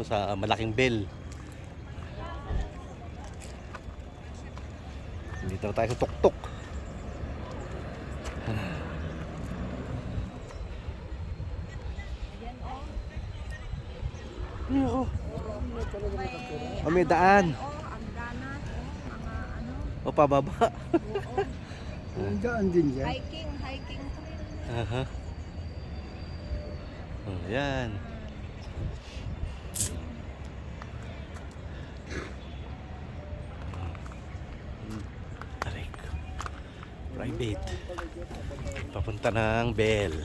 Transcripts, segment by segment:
sa malaking bell. Dito na tayo sa tuktok. Oh, may daan. O pababa. May daan din dyan. Hiking trail. Aha. Oh, yan. Aray ko. Private. Papunta ng Bell.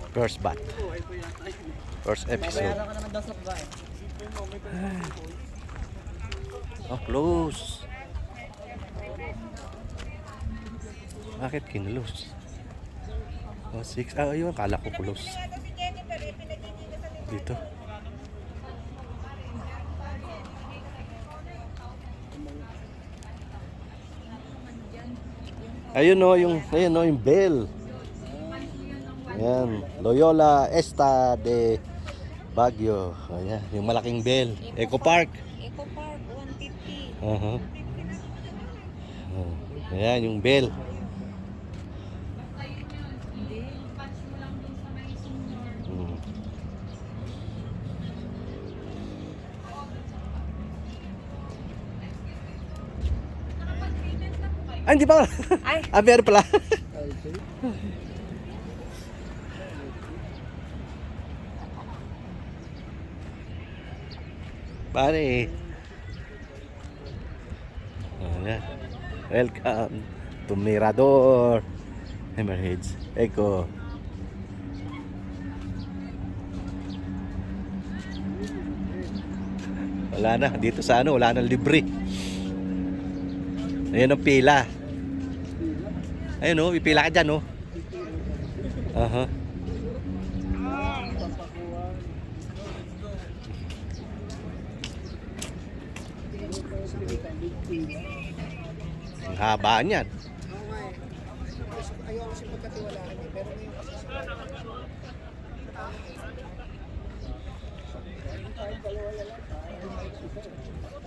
First bat. First episode. Oh, close. Bakit kinlose? Oh, 6. Ah, ayun. Kala ko close. Dito. Ayun oh, yung bell. Ayan, Loyola Esta de Baguio. Ayan, yung malaking bell. Eco Park. Eco Park, 150. Ayan, yung bell. Ah, hindi pa. Ay. Ah, meron pala. Pare. Ayan. Welcome to Mirador. Hammerheads. Eco. Wala na. Dito sa ano, wala nang libre. Ayan ang pila. Ayun oh, pipila ka dyan oh. Aha. Ang haba niyan. Ayaw kasi pagkatiwalaan niya, pero ngayon kasi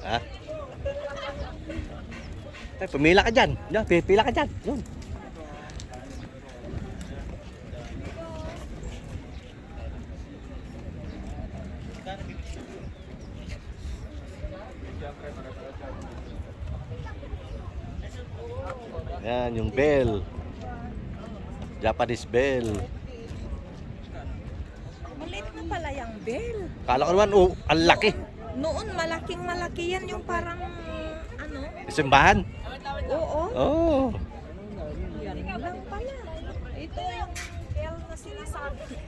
Ha? Ay, pumila ka dyan. Yan, pipila ka dyan. Yun. Yan, yung bell. Japanese bell. Maliit na pala yung bell. Kala ko naman, oh, ang laki. Noon malaki yan yung parang ano. Simbahan. Oo. Oh. Yan lang pala. Ito yung bell na sinasabi.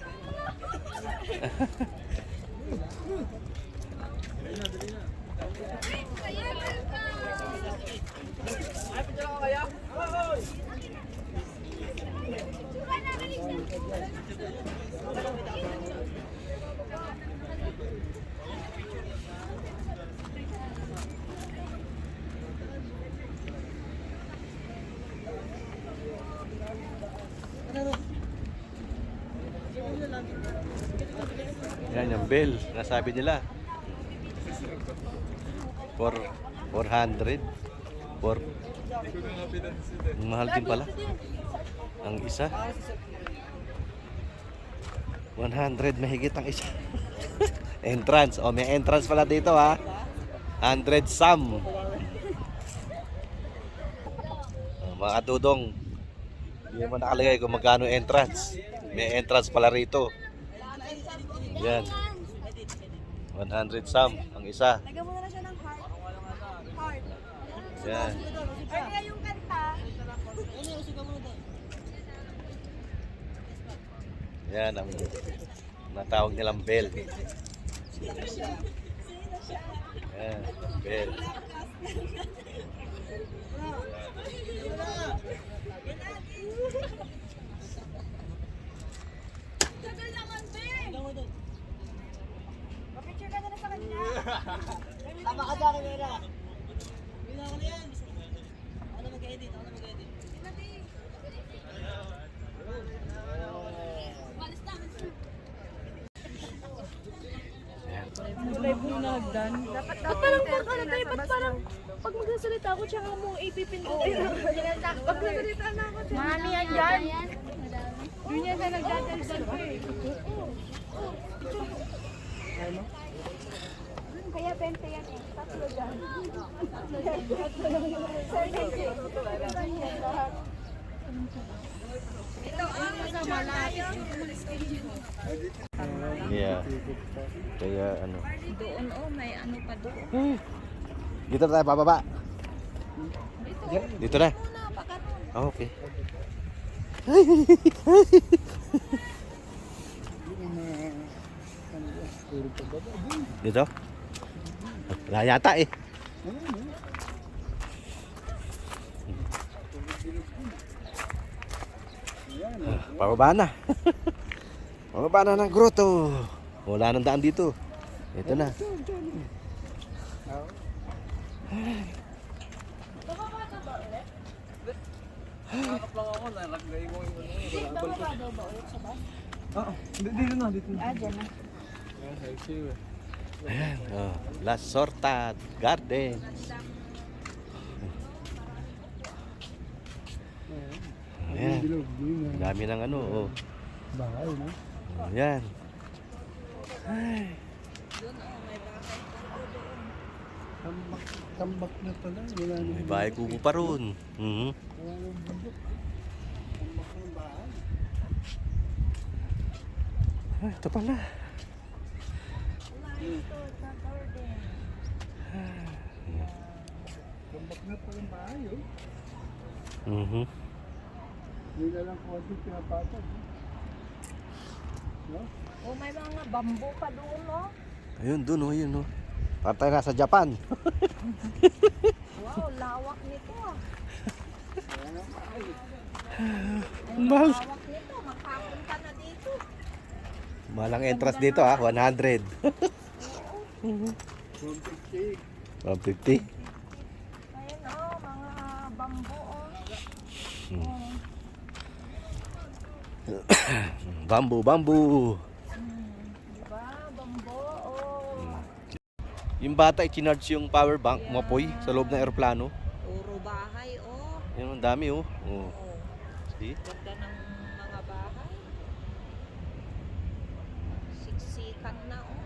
Yan yung bell. Nasabi nila. 400. Mahal din pala. Ang isa. 100 mahigit ang isa. Entrance. Oh, may entrance pala dito ha. 100 some. Oh, mga dudong. Hindi mo nakalagay kung magkano entrance. May entrance pala rito. Yan. 100 some ang isa. Lagyan mo na siya ng heart. Heart. Yan. Kaya yung kanta. Yan ang natawag nilang bell. Yan, bell. Tagal naman, be! Papicture ka na sa kanya. tama ka dyan, Mera. na hagdan. Dapat Ba't parang pag ano tayo, ba't parang pag magsasalita ako, tsaka mo ipipindutin. Pag nagsalita na ako, Mami, yan dyan. yun yan na nagdadaldal ko eh. Kaya 20 yan eh. Tatlo dyan. Yeah. Kaya ano. Doon may ano pa doon. Dito na tayo bababa. Dito na. Ah, okay. Dito? Wala yata eh. Pababa na. Pababa na ng grotto. Wala nang daan dito. Ito na. Ayan, oh, La Sorta Gardens. Ayan. Ang dami ng ano, oh. Bahay, no? Ayan. Ay. Tambak na pala. Wala na. May bahay kubo pa ron. Mhm. Wala nang bundok. Tambak ng bahay. Ay, ito pala. Tambak na pala ng bahay, oh. Mhm. Hindi na lang kung ano pinapatag. No? Oh, may mga bamboo pa doon, no? Ayun, dun, oh, yun, oh. Parang tayo nasa Japan. Wow, lawak nito ah. Mahal. Lawak nito, magpapunta na dito. Malang entrance dito, ah. 100. 150. 150. Ayan oh, mga bamboo oh. Bamboo, bamboo. Diba? Bamboo oh. Yung bata, i-charge yung power bank, mapoy, sa loob ng aeroplano. Puro bahay oh. Yun, ang dami, oh. Oh. Oh. See? Ganda ng mga bahay. Siksikan na oh.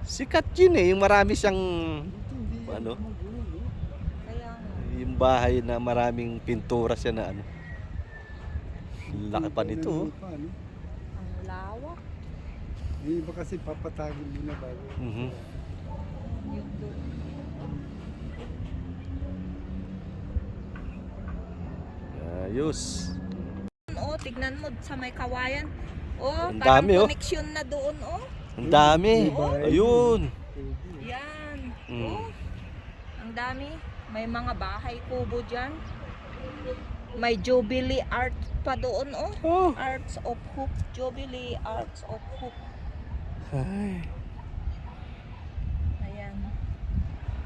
Sikat yun eh, yung marami siyang, ano, Kaya nga. yung bahay na maraming pintura siya na ano. Laki pa nito, oh. Ang lawak. Hindi ba kasi papatagin mo na bago? Mhm. Yung doon. Ayos. Oh, tignan mo sa may kawayan. Oh, Ang parang dami, oh. connection na doon oh. Ang dami. Ayun. Yan. Mm. Oh. Ang dami. May mga bahay kubo dyan. May Jubilee Art pa doon oh. Oh. Arts of Hope. Jubilee Arts of Hope. Ay. Ayan.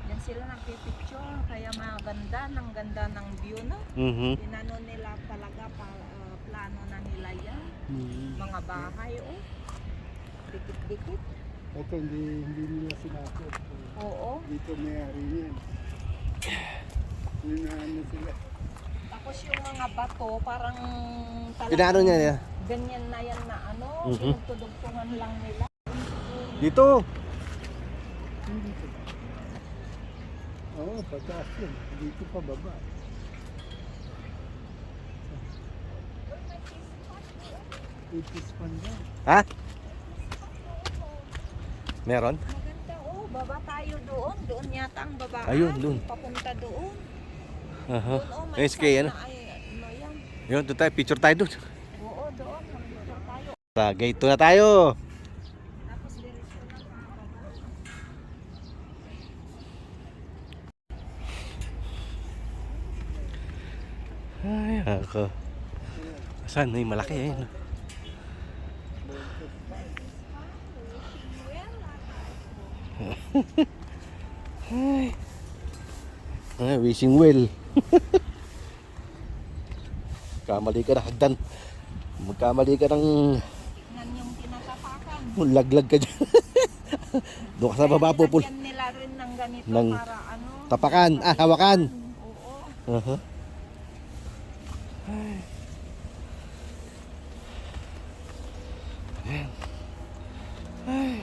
Yan sila nagpipicture. Kaya maganda. Ang ganda ng view no. Mhm. Pinano nila talaga plano na nila yan. Mga bahay oh. Dikit-dikit. Ito hindi nila sinabi. Oo. Dito may-ari niyan. Yun na ano sila. Tapos yung mga bato parang Pinano niya niya? ganyan na yan na ano. Mhm. Pinagtudugtungan lang nila. Dito. Dito. Oo, pataas yun. Dito pa baba. Itis panda. Ha? Meron? Maganda oh. Baba tayo doon. Doon yata ang babaan. Ayun, doon. Papunta doon. Aha. Doon oh. Ayos kay ano? Ay, ano yan. Yun, doon tayo. Picture tayo doon. Oo, doon. Mag-picture tayo. Sa gate 2 na tayo. Tapos diretso na pababa. Ay, ako. Saan? Ay, malaki eh. Ay. Ay, wishing well. Kamali ka na hagdan. Magkamali ka ng Tingnan yung tinatapakan. laglag ka dyan. Doon ka sa baba pupul. Lagyan nila rin ng ganito Ng para ano. tapakan, hawakan. Oo. Uh-huh. Ayan. Ay.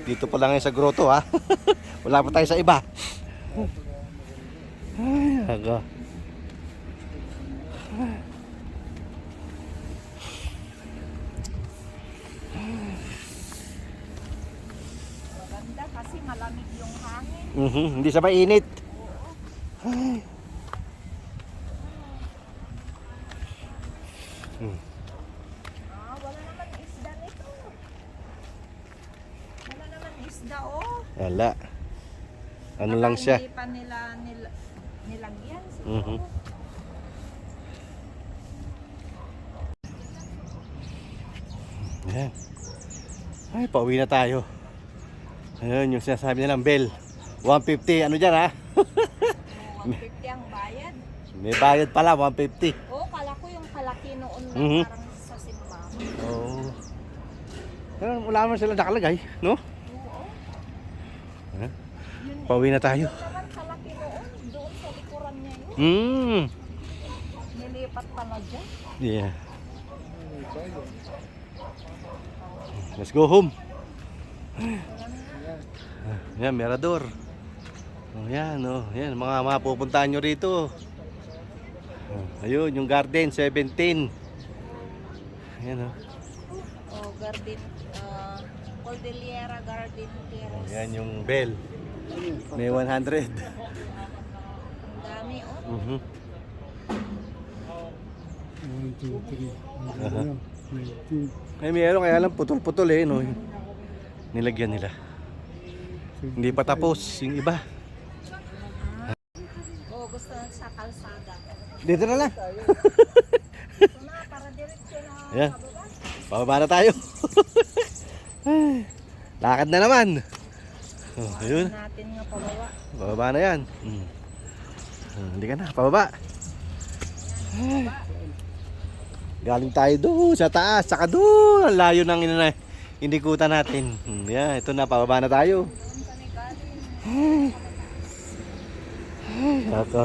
Dito pa lang yan sa grotto ha. Wala pa tayo sa iba. Ay, aga. Maganda kasi malamig yung hangin. Hindi sa mainit. Ay. Wala naman isda nito. Wala naman isda oh. Wala. Ano lang siya. Hindi pa nilagyan siguro. Mhm. Ayan. Ay, pauwi na tayo. Ayun, yung sinasabi nilang bell. 150, ano dyan ha? 150 ang bayad. May bayad pala, 150. Oh, kala ko yung kalaki noon na Mhm. parang sa simbahan. Oo. Pero wala naman sila nakalagay, no? Oo. Ayan. Yun Pauwi na tayo. naman kalaki noon. Doon sa likuran niya yun. Nilipat pala dyan. Yeah. Let's go home. Yan, Mirador. Oh, yan, oh. Yan, mga mapupuntahan nyo rito. Ayun, yung Garden 17. Ayan, oh. Oh, garden, Cordillera Garden Terrace. Yan yung bell. May 100. Ang dami, oh. Mhm. 1, 2, 3. Aha. 19. Ay, meron kaya lang putol-putol eh, no? Nilagyan nila. Hindi pa tapos yung iba. Oh, gusto na sa kalsada. Dito na lang. Ito na, para diretso na Ayan. pababa. Pababa na tayo. Ay, lakad na naman. Oh, ayun. Natin nga pababa. Pababa na yan. Hindi ka na, pababa. Ay. Galing tayo doon sa taas, saka doon. Ang layo ng inikutan natin. Yan, ito na, pababa na tayo. Doon kami galing. Ay, ako.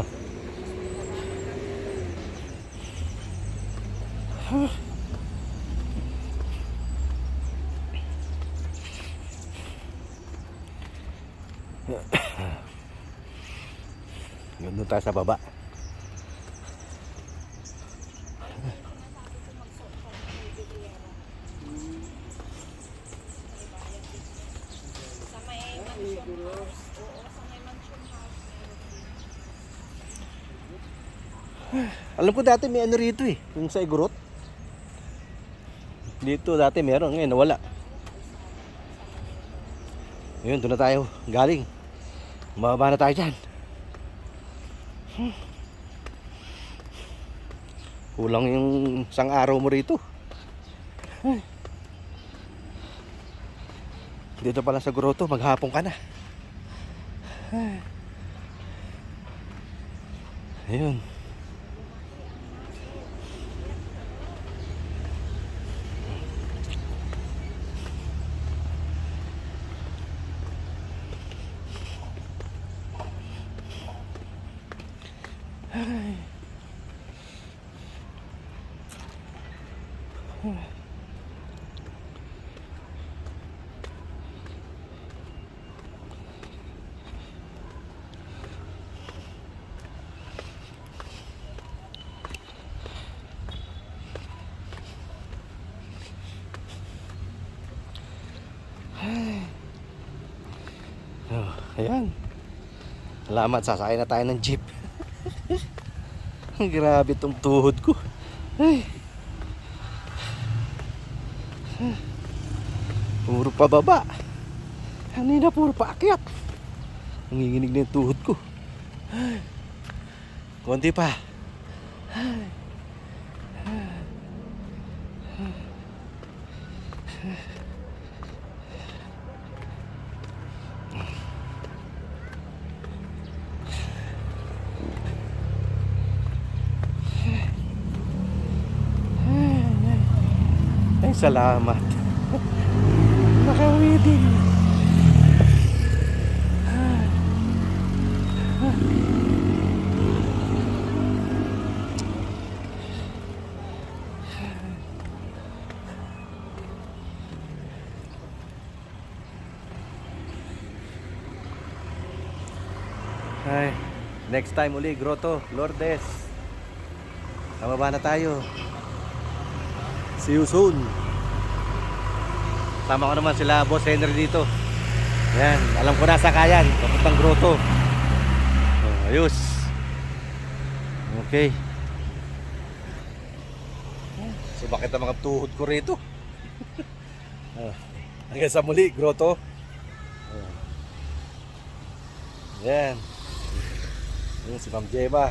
Doon tayo sa baba. Sa may mansion house. Oo, sa may mansion house. Alam ko dati may ano rito eh, yung sa Igorot. Dito dati meron, ngayon nawala. Ayun, doon na tayo galing. Mababa na tayo dyan. Kulang yung isang araw mo rito. Dito pala sa grotto, maghapon ka na. Ayun. Oh, ayan. Salamat, sasakay na tayo ng jeep. Grabe tong tuhod ko. Ay. Puro pababa. Kanina puro paakyat. Nanginginig na yung tuhod ko. Ay. Konti pa. Ay. Ay, salamat. Nakauwi Ay, next time uli, Grotto, Lourdes. Kamaba na tayo. See you soon. Sama ko naman sila Boss Henry dito. Ayan, alam ko na sa kayan, papuntang Grotto. Oh, ayos. Okay. So bakit ang mga tuhod ko rito? Hanggang sa muli, Grotto. Ayan. Ayan si Ma'am Gemma.